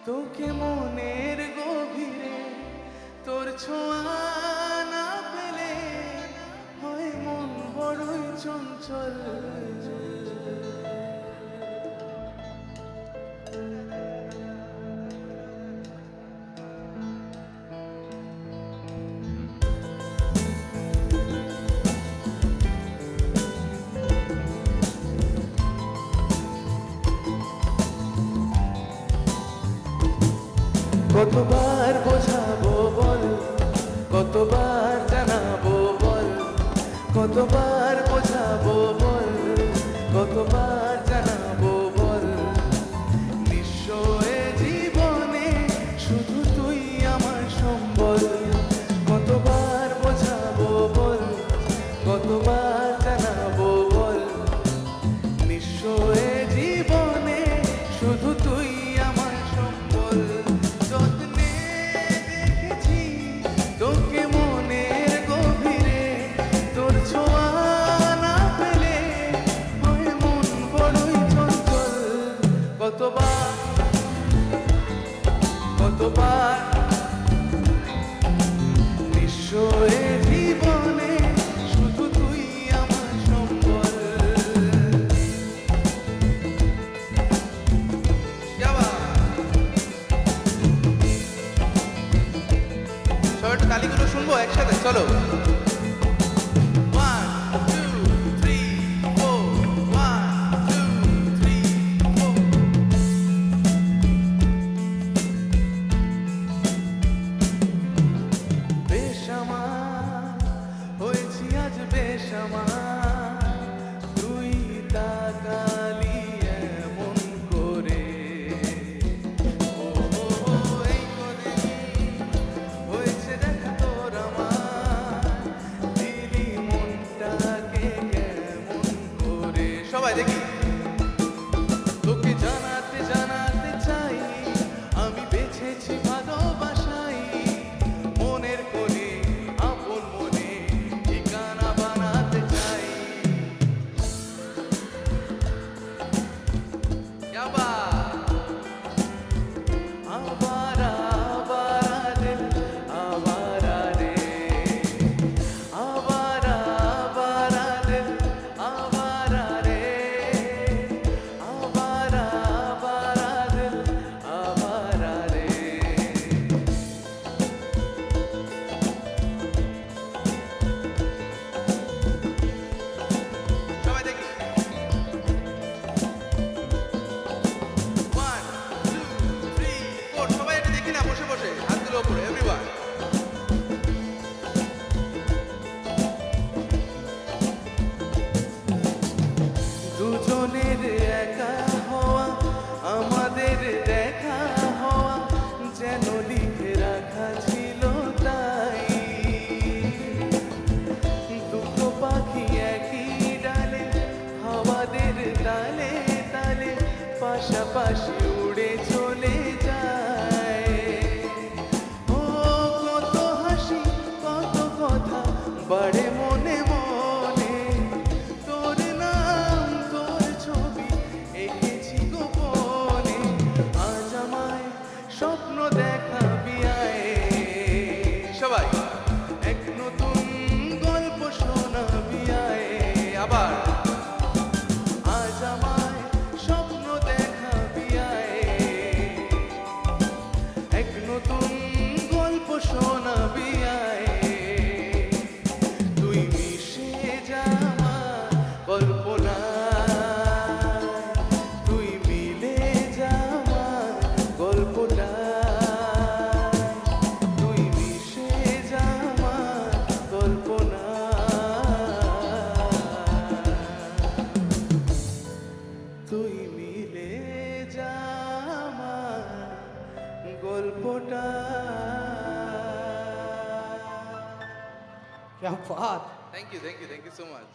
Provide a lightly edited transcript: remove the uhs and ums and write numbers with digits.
তোকে মনের গভীরে তোর ছোঁয়া না পেলে হয় মন বড়ই চঞ্চল। কতবার বোঝাবো বল, কতবার জানাবো বল, কতবার বোঝাবো বল, কতবার জানাবো বল। নিঃস্ব এ জীবনে শুধু তুই আমার সম্বল। কতবার বোঝাবো বল, কতবার জানাবো বল। নিঃস্ব এ জীবনে শুধু তুই আমার সম্বল। যত্নে দেখেছি তোকে মনের গভীরে, তোর ছোঁয়া না পেলে হয় মন বড়ই চঞ্চল। কতবার কতবার নিঃস্ব এ জীবনে শুধু তুই আমার সম্বল। সবাই একটু তালিগুলো শুনবো একসাথে, চলো। বেশামার হয়েছি আজ বেশামার, তুই তাকালি এমন করে। এই করে হয়েছে দেখা তোর আমার, দিলি মনটাকে কেমন করে। সবাই দেখি তোকে জানাতে জানাতে চাই আমি বেছেছি ভালোবাসাই। মনের কোণে আপন মনে ঠিকানা বানাতে চাই। আবার আবার দিল আবার রে, আবার আবার দিল আবার রে, আবার আবার দিল আবার রে। সবাই দেখি 1 2 3 4 সবাই একটু দেখি না, বসে বসে হাতগুলো উপরে এভরিওয়ান। দুজনের একা হওয়া আমাদের দেখা হওয়া যেন লিখে রাখা ছিল তাই। দুটো পাখি একই ডালে হাওয়াদের তালে তালে পাশাপাশি উড়ে চলে যায়। ও কত হাসি কত কথা বাড়ে মনে মনে, তোর নাম তোর ছবি এঁকেছি গোপনে। আজ আমায় স্বপ্ন দেখাবি আয়, সবাই এক নতুন গল্প শোনাবি আয়। আবার আজ আমায় স্বপ্ন দেখাবি আয়, এক নতুন গল্প শোনাবি আয়। তুই মিশে যা আমার কল্পনায়, তুই মিলে যা আমার গল্পটায়। তুই মিশে যা আমার কল্পনায়, তুই মিলে যা আমার গল্পটা। क्या बात। Thank you so much.